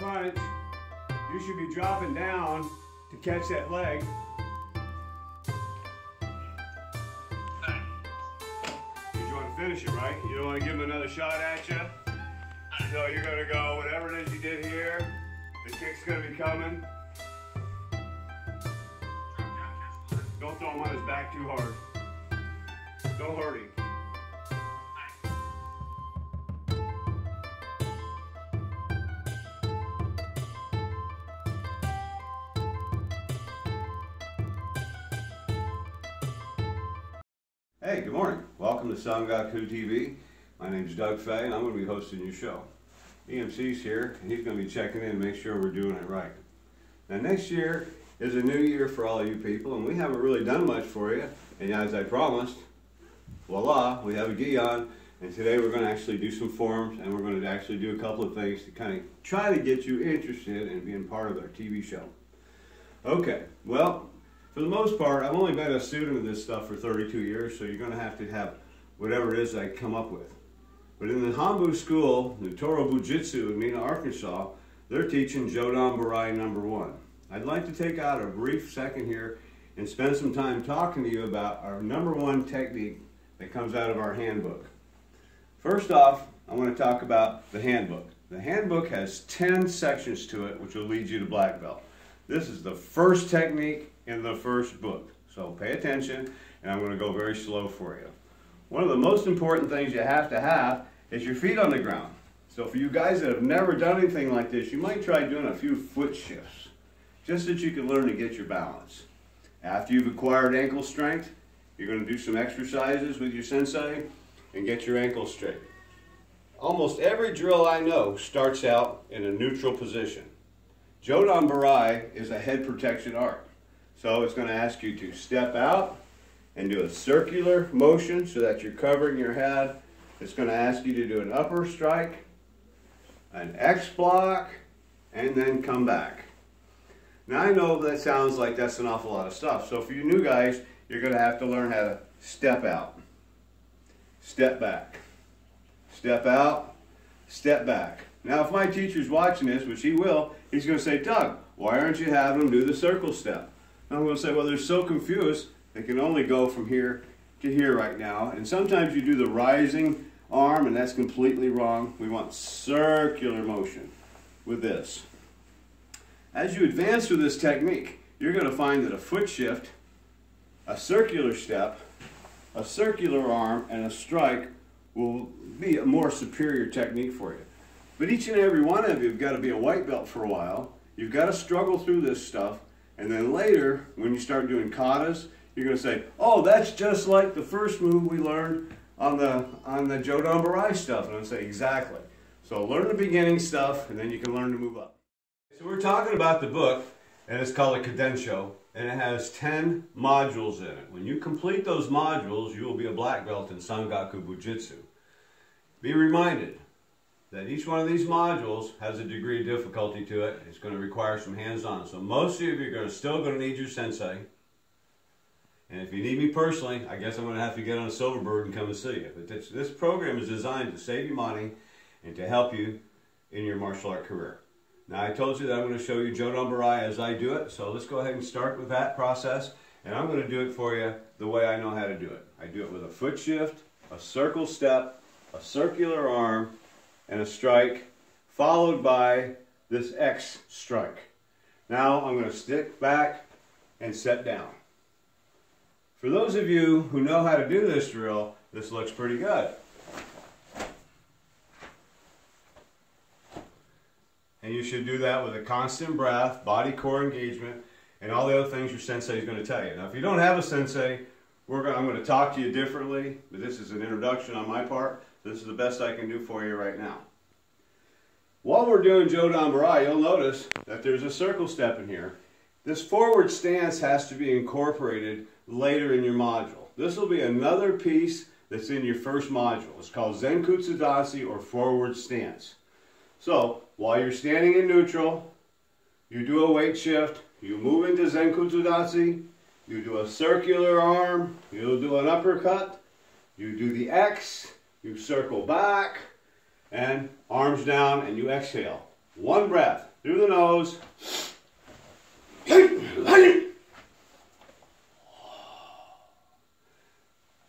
punch, you should be dropping down to catch that leg. You want to finish it, right? You don't want to give him another shot at you. So you're going to go, whatever it is you did here, the kick's going to be coming. Don't throw him on his back too hard. Don't hurt him. Hey, good morning. Welcome to SangakuTV. My name is Jodan Burai, and I'm going to be hosting your show. EMC's here, and he's going to be checking in to make sure we're doing it right. Now, next year is a new year for all you people, and we haven't really done much for you. And as I promised, voila, we have a gi on, and today we're going to actually do some forms, and we're going to actually do a couple of things to kind of try to get you interested in being part of our TV show. Okay, well, for the most part, I've only been a student of this stuff for 32 years, so you're going to have whatever it is I come up with. But in the Hombu school, the Toro Bujitsu in Mena, Arkansas, they're teaching Jodan Burai #1. I'd like to take out a brief second here and spend some time talking to you about our #1 technique that comes out of our handbook. First off, I want to talk about the handbook. The handbook has 10 sections to it, which will lead you to black belt. This is the first technique in the first book, so pay attention, and I'm going to go very slow for you. One of the most important things you have to have is your feet on the ground. So for you guys that have never done anything like this, you might try doing a few foot shifts, just so that you can learn to get your balance. After you've acquired ankle strength, you're going to do some exercises with your sensei and get your ankles straight. Almost every drill I know starts out in a neutral position. Jodan Burai is a head protection art. So it's going to ask you to step out and do a circular motion so that you're covering your head. It's going to ask you to do an upper strike, an X block, and then come back. Now I know that sounds like that's an awful lot of stuff. So for you new guys, you're going to have to learn how to step out, step back, step out, step back. Now if my teacher's watching this, which he will, he's going to say, Doug, why aren't you having them do the circle step? And I'm going to say, well, they're so confused, they can only go from here to here right now. And sometimes you do the rising arm, and that's completely wrong. We want circular motion with this. As you advance through this technique, you're going to find that a foot shift, a circular step, a circular arm, and a strike will be a more superior technique for you. But each and every one of you have got to be a white belt for a while. You've got to struggle through this stuff. And then later, when you start doing katas, you're going to say, oh, that's just like the first move we learned on the Jodan Burai stuff. And I'm going to say, exactly. So learn the beginning stuff, and then you can learn to move up. So we're talking about the book, and it's called a Kadensho, and it has 10 modules in it. When you complete those modules, you will be a black belt in Sangaku Bujitsu. Be reminded that each one of these modules has a degree of difficulty to it. It's going to require some hands-on. So most of you are still going to need your sensei. And if you need me personally, I guess I'm going to have to get on a Silverbird and come and see you. But this program is designed to save you money and to help you in your martial art career. Now I told you that I'm going to show you Jodan Burai as I do it. So let's go ahead and start with that process. And I'm going to do it for you the way I know how to do it. I do it with a foot shift, a circle step, a circular arm, and a strike, followed by this X strike. Now I'm going to stick back and set down. For those of you who know how to do this drill, this looks pretty good. And you should do that with a constant breath, body core engagement, and all the other things your sensei is going to tell you. Now if you don't have a sensei, I'm going to talk to you differently, but this is an introduction on my part. This is the best I can do for you right now. While we're doing Jodan Burai, you'll notice that there's a circle step in here. This forward stance has to be incorporated later in your module. This will be another piece that's in your first module. It's called Zenkutsudachi, or forward stance. So, while you're standing in neutral, you do a weight shift, you move into Zenkutsudachi, you do a circular arm, you'll do an uppercut, you do the X, you circle back, and arms down, and you exhale. One breath. through the nose.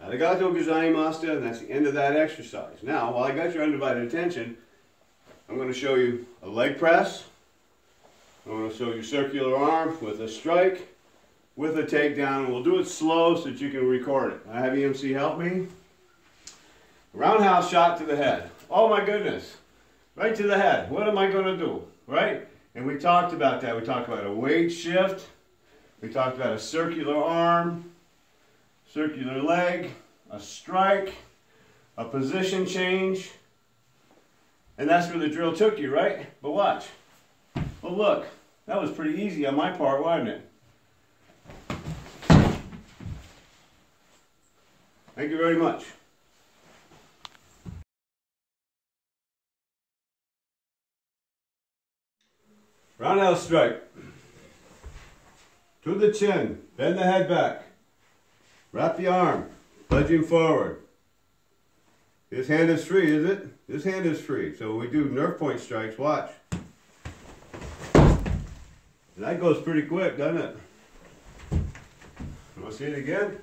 Arigato gozaimasu, and that's the end of that exercise. Now, while I got your undivided attention, I'm going to show you a leg press. I'm going to show you circular arm with a strike, with a takedown. We'll do it slow so that you can record it. I have EMC help me. Roundhouse shot to the head. Oh my goodness. Right to the head. What am I going to do? Right? And we talked about that. We talked about a weight shift. We talked about a circular arm, circular leg, a strike, a position change. And that's where the drill took you, right? But watch. Well, look. That was pretty easy on my part, wasn't it? Thank you very much. Roundhouse strike. To the chin. Bend the head back. Wrap the arm. Budging forward. This hand is free, is it? This hand is free. So we do nerve point strikes. Watch. And that goes pretty quick, doesn't it? Want to see it again?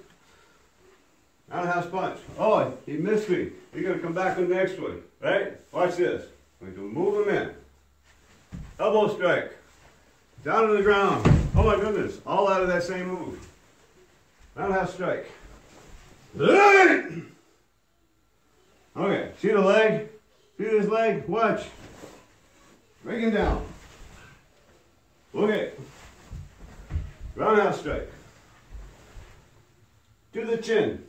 Roundhouse punch. Oh, he missed me. You're going to come back on the next one. Right? Watch this. We're going to move him in. Elbow strike. Down to the ground. Oh my goodness. All out of that same move. Roundhouse strike. Okay. See the leg? See this leg? Watch. Break him down. Okay. Roundhouse strike. To the chin.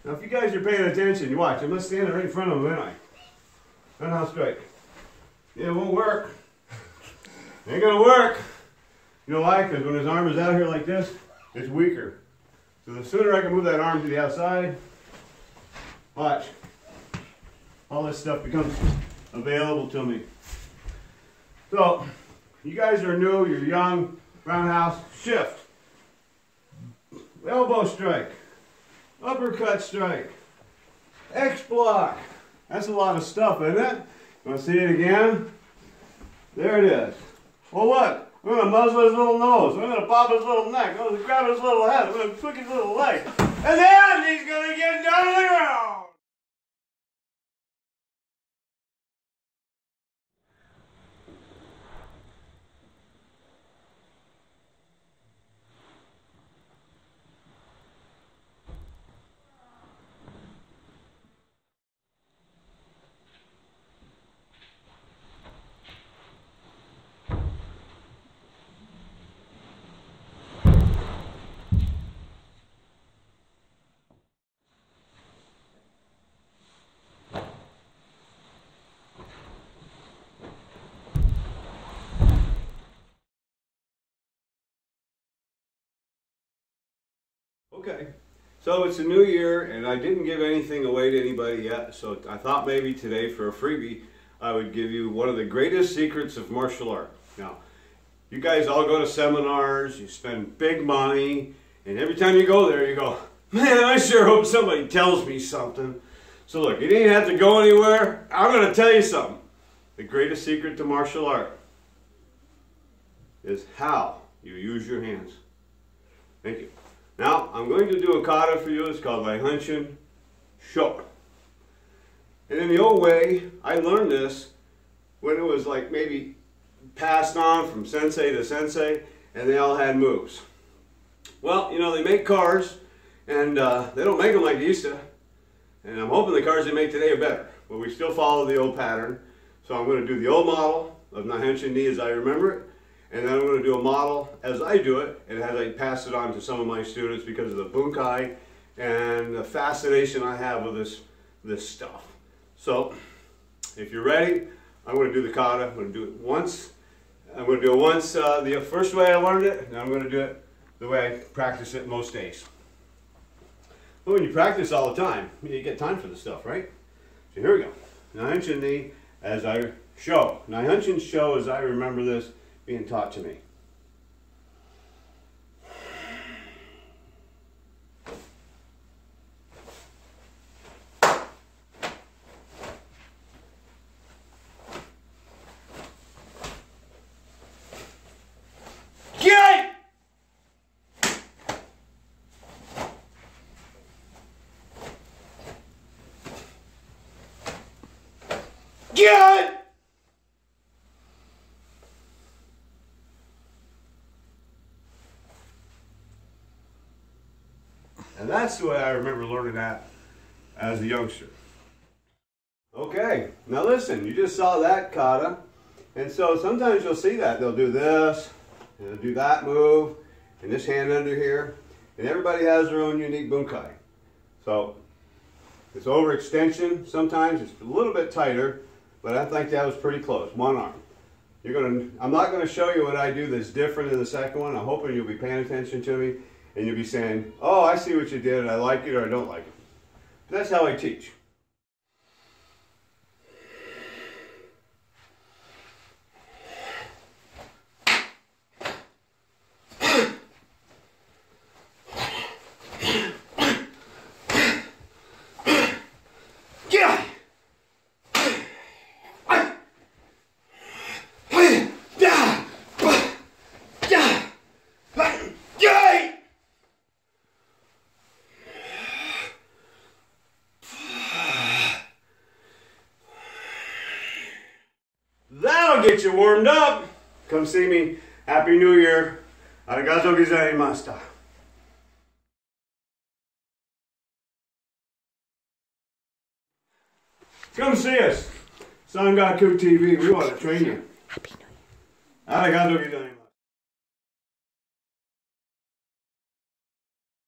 Now if you guys are paying attention, you watch. I'm going to stand right in front of him, ain't I? Roundhouse strike. Yeah, it won't work. Ain't gonna work. You know why? Because when his arm is out here like this, it's weaker. So the sooner I can move that arm to the outside, watch. All this stuff becomes available to me. So, you guys are new, you're young, roundhouse, shift. Elbow strike. Uppercut strike. X block. That's a lot of stuff, isn't it? Want to see it again? There it is. Well, look. We're going to muzzle his little nose. We're going to pop his little neck. We're going to grab his little head. We're going to tweak his little leg. And then he's going to get down to the ground. Okay, so it's a new year and I didn't give anything away to anybody yet, so I thought maybe today for a freebie I would give you one of the greatest secrets of martial art. Now, you guys all go to seminars, you spend big money, and every time you go there you go, man, I sure hope somebody tells me something. So look, you didn't have to go anywhere. I'm going to tell you something. The greatest secret to martial art is how you use your hands. Thank you. Now, I'm going to do a kata for you. It's called Naihanchi Shodan. And in the old way, I learned this when it was like maybe passed on from sensei to sensei, and they all had moves. Well, you know, they make cars, and they don't make them like they used to. And I'm hoping the cars they make today are better. But we still follow the old pattern. So I'm going to do the old model of Naihanchi ni as I remember it. And then I'm going to do a model as I do it, and as I pass it on to some of my students because of the Bunkai and the fascination I have with this stuff. So, if you're ready, I'm going to do the kata. I'm going to do it once. I'm going to do it once the first way I learned it, and I'm going to do it the way I practice it most days. But when you practice all the time, you get time for this stuff, right? So here we go. Naihanchi ni as I show. Naihanchi show as I remember this being taught to me. Get! And that's the way I remember learning that as a youngster. Okay, now listen, you just saw that kata. And so sometimes you'll see that. They'll do this, and they'll do that move, and this hand under here. And everybody has their own unique bunkai. So it's overextension. Sometimes it's a little bit tighter, but I think that was pretty close. One arm. I'm not going to show you what I do that's different than the second one. I'm hoping you'll be paying attention to me, and you'll be saying, oh, I see what you did, and I like it or I don't like it. But that's how I teach. That'll get you warmed up. Come see me. Happy New Year. Arigatou gozaimashita. Come see us. SangakuTV. We want to train you. Happy New Year. Arigatou gozaimashita.